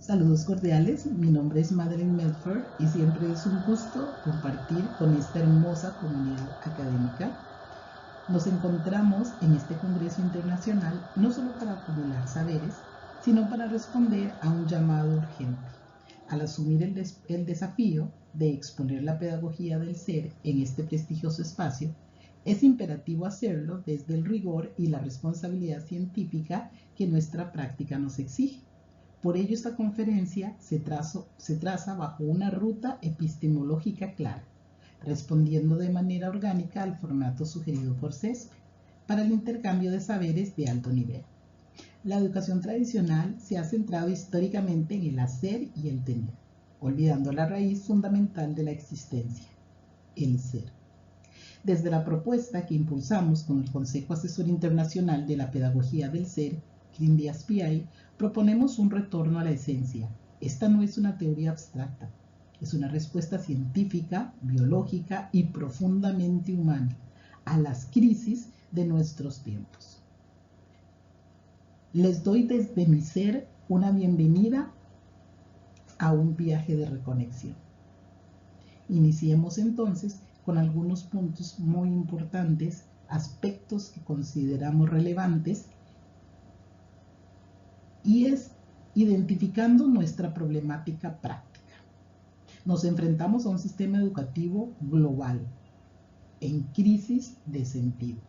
Saludos cordiales, mi nombre es Madeleine Medford y siempre es un gusto compartir con esta hermosa comunidad académica. Nos encontramos en este Congreso Internacional no solo para acumular saberes, sino para responder a un llamado urgente. Al asumir el desafío de exponer la pedagogía del ser en este prestigioso espacio, es imperativo hacerlo desde el rigor y la responsabilidad científica que nuestra práctica nos exige. Por ello, esta conferencia se traza bajo una ruta epistemológica clara, respondiendo de manera orgánica al formato sugerido por CESP para el intercambio de saberes de alto nivel. La educación tradicional se ha centrado históricamente en el hacer y el tener, olvidando la raíz fundamental de la existencia, el ser. Desde la propuesta que impulsamos con el Consejo Asesor Internacional de la Pedagogía del Ser, CRIM-DSPI, proponemos un retorno a la esencia. Esta no es una teoría abstracta, es una respuesta científica, biológica y profundamente humana a las crisis de nuestros tiempos. Les doy desde mi ser una bienvenida a un viaje de reconexión. Iniciemos entonces con algunos puntos muy importantes, aspectos que consideramos relevantes, y es identificando nuestra problemática práctica. Nos enfrentamos a un sistema educativo global, en crisis de sentido.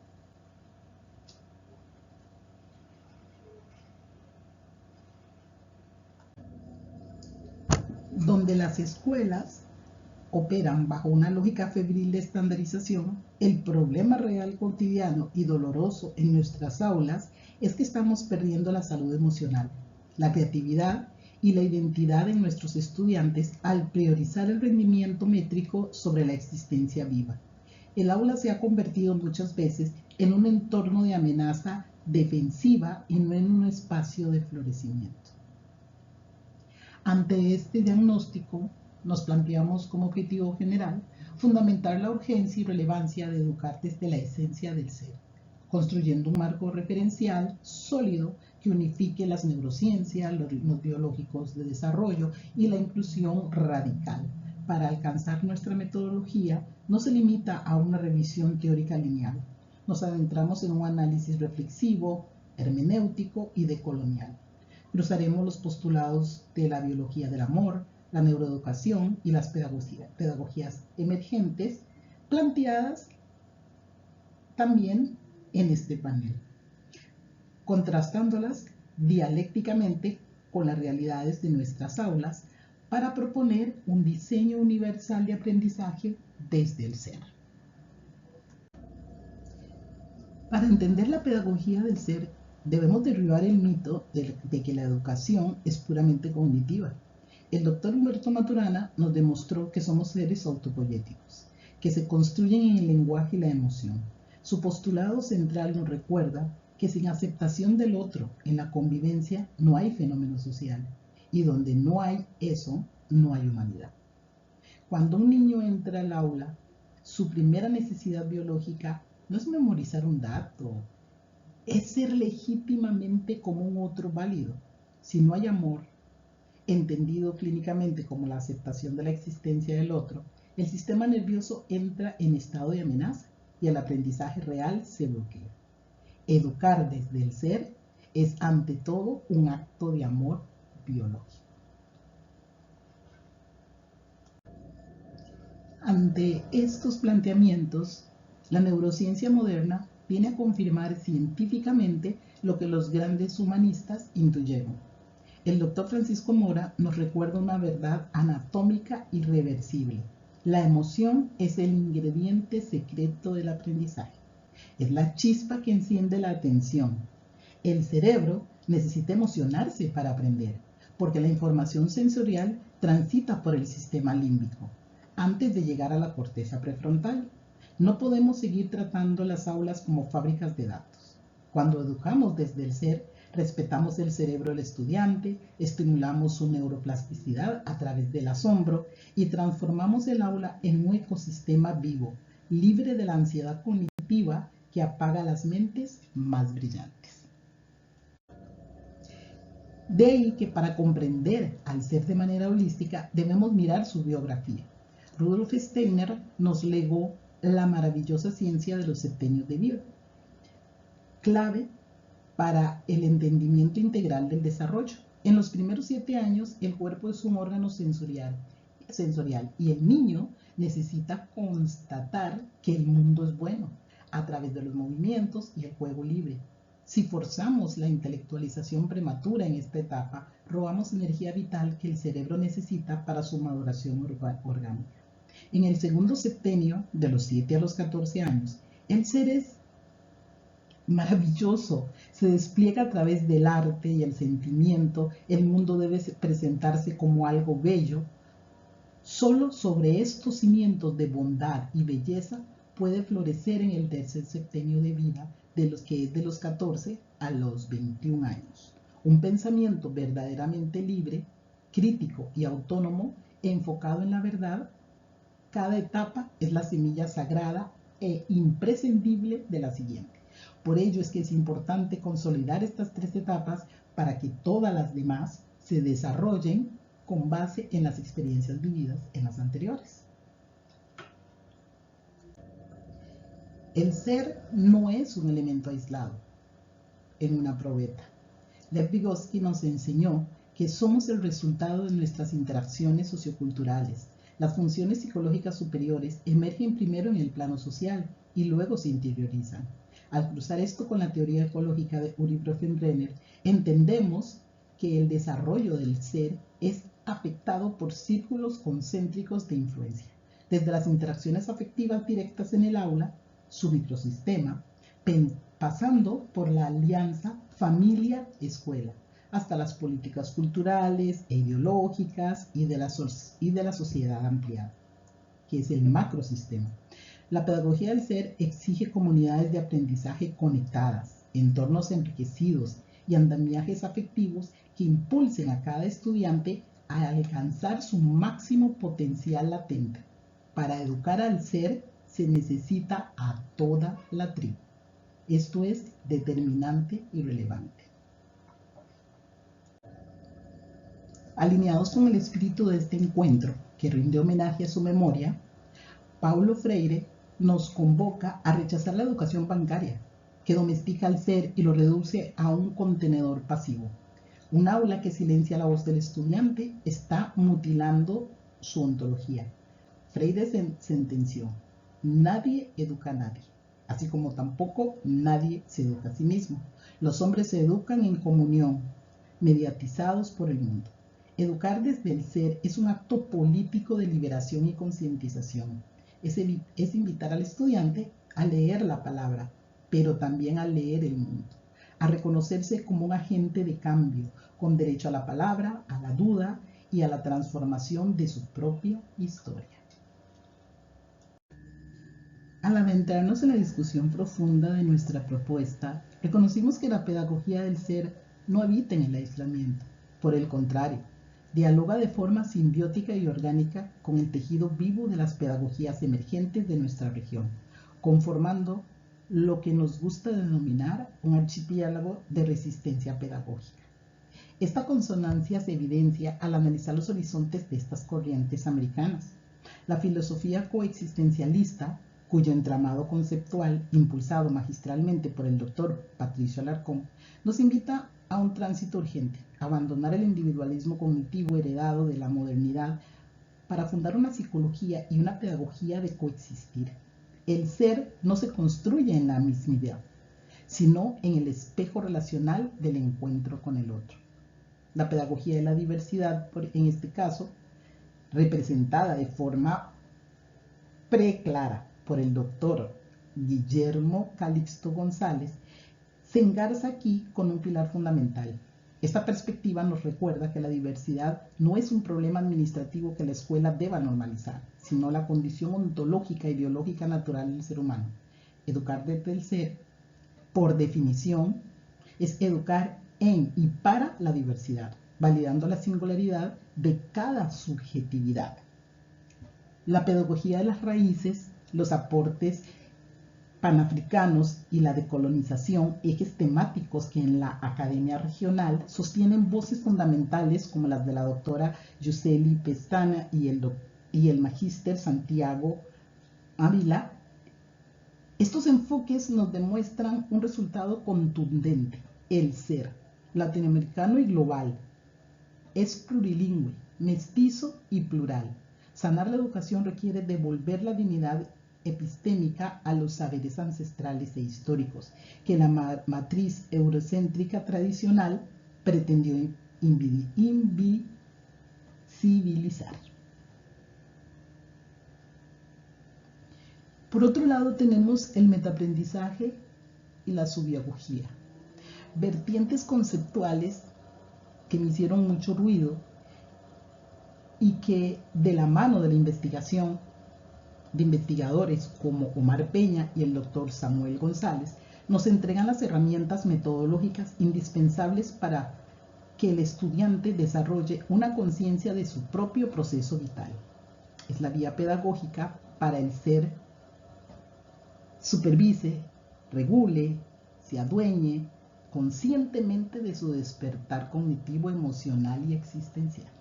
Donde las escuelas operan bajo una lógica febril de estandarización, el problema real, cotidiano y doloroso en nuestras aulas es que estamos perdiendo la salud emocional, la creatividad y la identidad en nuestros estudiantes al priorizar el rendimiento métrico sobre la existencia viva. El aula se ha convertido muchas veces en un entorno de amenaza defensiva y no en un espacio de florecimiento. Ante este diagnóstico, nos planteamos como objetivo general fundamentar la urgencia y relevancia de educar desde la esencia del ser, construyendo un marco referencial sólido que unifique las neurociencias, los biológicos de desarrollo y la inclusión radical. Para alcanzar nuestra metodología no se limita a una revisión teórica lineal. Nos adentramos en un análisis reflexivo, hermenéutico y decolonial. Cruzaremos los postulados de la biología del amor, la neuroeducación y las pedagogías emergentes planteadas también en este panel, contrastándolas dialécticamente con las realidades de nuestras aulas para proponer un diseño universal de aprendizaje desde el ser. Para entender la pedagogía del ser, debemos derribar el mito de que la educación es puramente cognitiva. El doctor Humberto Maturana nos demostró que somos seres autopoyéticos, que se construyen en el lenguaje y la emoción. Su postulado central nos recuerda que sin aceptación del otro en la convivencia no hay fenómeno social, y donde no hay eso, no hay humanidad. Cuando un niño entra al aula, su primera necesidad biológica no es memorizar un dato, es ser legítimamente como un otro válido. Si no hay amor, entendido clínicamente como la aceptación de la existencia del otro, el sistema nervioso entra en estado de amenaza y el aprendizaje real se bloquea. Educar desde el ser es ante todo un acto de amor biológico. Ante estos planteamientos, la neurociencia moderna viene a confirmar científicamente lo que los grandes humanistas intuyeron. El doctor Francisco Mora nos recuerda una verdad anatómica irreversible. La emoción es el ingrediente secreto del aprendizaje. Es la chispa que enciende la atención. El cerebro necesita emocionarse para aprender, porque la información sensorial transita por el sistema límbico antes de llegar a la corteza prefrontal. No podemos seguir tratando las aulas como fábricas de datos. Cuando educamos desde el ser, respetamos el cerebro del estudiante, estimulamos su neuroplasticidad a través del asombro y transformamos el aula en un ecosistema vivo, libre de la ansiedad cognitiva que apaga las mentes más brillantes. De ahí que para comprender al ser de manera holística debemos mirar su biografía. Rudolf Steiner nos legó la maravillosa ciencia de los septenios de vida, clave para el entendimiento integral del desarrollo. En los primeros 7 años, el cuerpo es un órgano sensorial y el niño necesita constatar que el mundo es bueno a través de los movimientos y el juego libre. Si forzamos la intelectualización prematura en esta etapa, robamos energía vital que el cerebro necesita para su maduración orgánica. En el segundo septenio, de los 7 a los 14 años, el ser es maravilloso, se despliega a través del arte y el sentimiento, el mundo debe presentarse como algo bello. Solo sobre estos cimientos de bondad y belleza puede florecer en el tercer septenio de vida, de los que es de los 14 a los 21 años. Un pensamiento verdaderamente libre, crítico y autónomo, enfocado en la verdad. Cada etapa es la semilla sagrada e imprescindible de la siguiente. Por ello es que es importante consolidar estas 3 etapas para que todas las demás se desarrollen con base en las experiencias vividas en las anteriores. El ser no es un elemento aislado en una probeta. Lev Vygotsky nos enseñó que somos el resultado de nuestras interacciones socioculturales. Las funciones psicológicas superiores emergen primero en el plano social y luego se interiorizan. Al cruzar esto con la teoría ecológica de Uri Bronfenbrenner, entendemos que el desarrollo del ser es afectado por círculos concéntricos de influencia, desde las interacciones afectivas directas en el aula, su microsistema, pasando por la alianza familia-escuela, hasta las políticas culturales e ideológicas y de la sociedad ampliada, que es el macrosistema. La pedagogía del ser exige comunidades de aprendizaje conectadas, entornos enriquecidos y andamiajes afectivos que impulsen a cada estudiante a alcanzar su máximo potencial latente. Para educar al ser se necesita a toda la tribu. Esto es determinante y relevante. Alineados con el espíritu de este encuentro, que rinde homenaje a su memoria, Paulo Freire nos convoca a rechazar la educación bancaria, que domestica al ser y lo reduce a un contenedor pasivo. Un aula que silencia la voz del estudiante está mutilando su ontología. Freire sentenció: nadie educa a nadie, así como tampoco nadie se educa a sí mismo. Los hombres se educan en comunión, mediatizados por el mundo. Educar desde el ser es un acto político de liberación y concientización. Es invitar al estudiante a leer la palabra, pero también a leer el mundo, a reconocerse como un agente de cambio, con derecho a la palabra, a la duda y a la transformación de su propia historia. Al adentrarnos en la discusión profunda de nuestra propuesta, reconocimos que la pedagogía del ser no habita en el aislamiento. Por el contrario, dialoga de forma simbiótica y orgánica con el tejido vivo de las pedagogías emergentes de nuestra región, conformando lo que nos gusta denominar un archipiélago de resistencia pedagógica. Esta consonancia se evidencia al analizar los horizontes de estas corrientes americanas. La filosofía coexistencialista, cuyo entramado conceptual, impulsado magistralmente por el doctor Patricio Alarcón, nos invita a un tránsito urgente, abandonar el individualismo cognitivo heredado de la modernidad para fundar una psicología y una pedagogía de coexistir. El ser no se construye en la mismidad, sino en el espejo relacional del encuentro con el otro. La pedagogía de la diversidad, en este caso, representada de forma preclara por el doctor Guillermo Calixto González, se engarza aquí con un pilar fundamental. Esta perspectiva nos recuerda que la diversidad no es un problema administrativo que la escuela deba normalizar, sino la condición ontológica y biológica natural del ser humano. Educar desde el ser, por definición, es educar en y para la diversidad, validando la singularidad de cada subjetividad. La pedagogía de las raíces, los aportes panafricanos y la decolonización, ejes temáticos que en la academia regional sostienen voces fundamentales como las de la doctora Yuseli Pestana y el magíster Santiago Ávila. Estos enfoques nos demuestran un resultado contundente: el ser latinoamericano y global es plurilingüe, mestizo y plural. Sanar la educación requiere devolver la dignidad epistémica a los saberes ancestrales e históricos que la matriz eurocéntrica tradicional pretendió invisibilizar. Por otro lado, tenemos el metaaprendizaje y la subiagogía, vertientes conceptuales que me hicieron mucho ruido y que, de la mano de la investigación de investigadores como Omar Peña y el doctor Samuel González, nos entregan las herramientas metodológicas indispensables para que el estudiante desarrolle una conciencia de su propio proceso vital. Es la vía pedagógica para el ser supervise, regule, se adueñe conscientemente de su despertar cognitivo, emocional y existencial.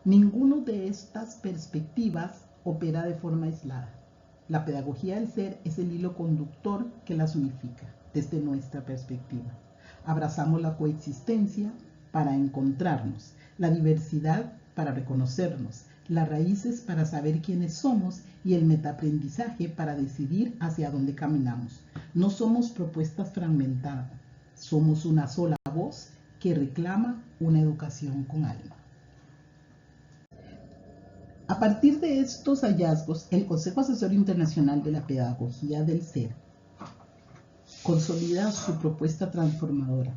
Ninguno de estas perspectivas opera de forma aislada. La pedagogía del ser es el hilo conductor que las unifica desde nuestra perspectiva. Abrazamos la coexistencia para encontrarnos, la diversidad para reconocernos, las raíces para saber quiénes somos y el metaaprendizaje para decidir hacia dónde caminamos. No somos propuestas fragmentadas, somos una sola voz que reclama una educación con alma. A partir de estos hallazgos, el Consejo Asesor Internacional de la Pedagogía del Ser consolida su propuesta transformadora.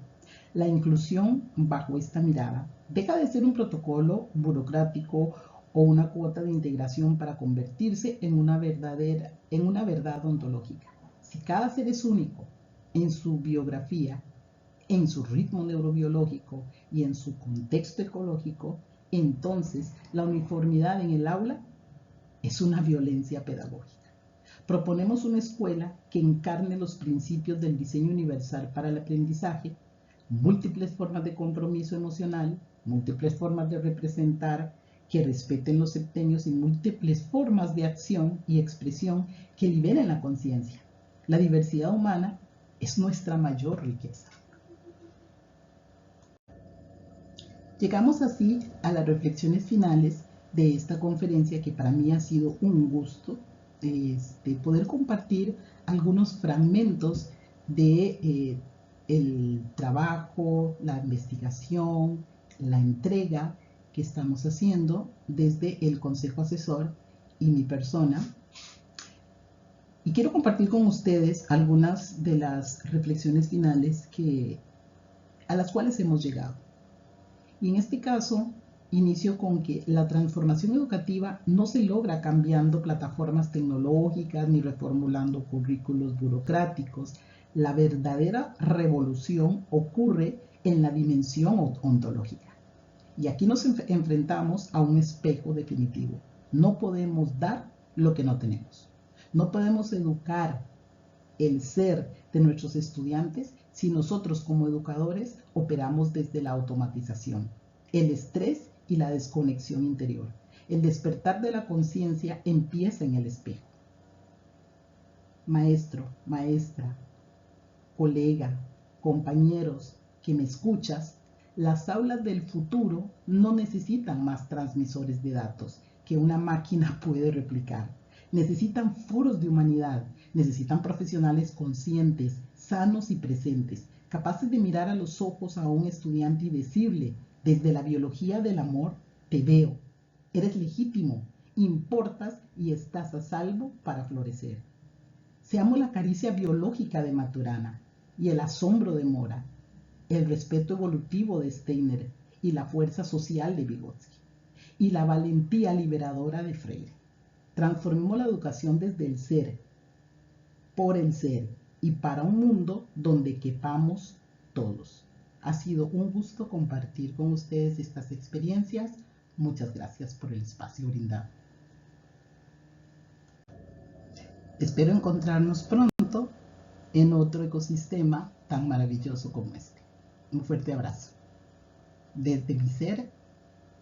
La inclusión bajo esta mirada deja de ser un protocolo burocrático o una cuota de integración para convertirse en una verdad ontológica. Si cada ser es único en su biografía, en su ritmo neurobiológico y en su contexto ecológico, entonces la uniformidad en el aula es una violencia pedagógica. Proponemos una escuela que encarne los principios del diseño universal para el aprendizaje, múltiples formas de compromiso emocional, múltiples formas de representar, que respeten los septenios y múltiples formas de acción y expresión que liberen la conciencia. La diversidad humana es nuestra mayor riqueza. Llegamos así a las reflexiones finales de esta conferencia, que para mí ha sido un gusto poder compartir algunos fragmentos de el trabajo, la investigación, la entrega que estamos haciendo desde el Consejo Asesor y mi persona. Y quiero compartir con ustedes algunas de las reflexiones finales a las cuales hemos llegado. Y en este caso, inicio con que la transformación educativa no se logra cambiando plataformas tecnológicas ni reformulando currículos burocráticos. La verdadera revolución ocurre en la dimensión ontológica. Y aquí nos enfrentamos a un espejo definitivo. No podemos dar lo que no tenemos. No podemos educar el ser de nuestros estudiantes si nosotros como educadores operamos desde la automatización, el estrés y la desconexión interior. El despertar de la conciencia empieza en el espejo. Maestro, maestra, colega, compañeros que me escuchas, las aulas del futuro no necesitan más transmisores de datos que una máquina puede replicar. Necesitan foros de humanidad, necesitan profesionales conscientes, sanos y presentes, capaces de mirar a los ojos a un estudiante y decirle, desde la biología del amor, te veo, eres legítimo, importas y estás a salvo para florecer. Seamos la caricia biológica de Maturana y el asombro de Mora, el respeto evolutivo de Steiner y la fuerza social de Vygotsky, y la valentía liberadora de Freire. Transformemos la educación desde el ser, por el ser y para un mundo donde quepamos todos. Ha sido un gusto compartir con ustedes estas experiencias. Muchas gracias por el espacio brindado. Espero encontrarnos pronto en otro ecosistema tan maravilloso como este. Un fuerte abrazo. Desde mi ser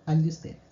al de ustedes.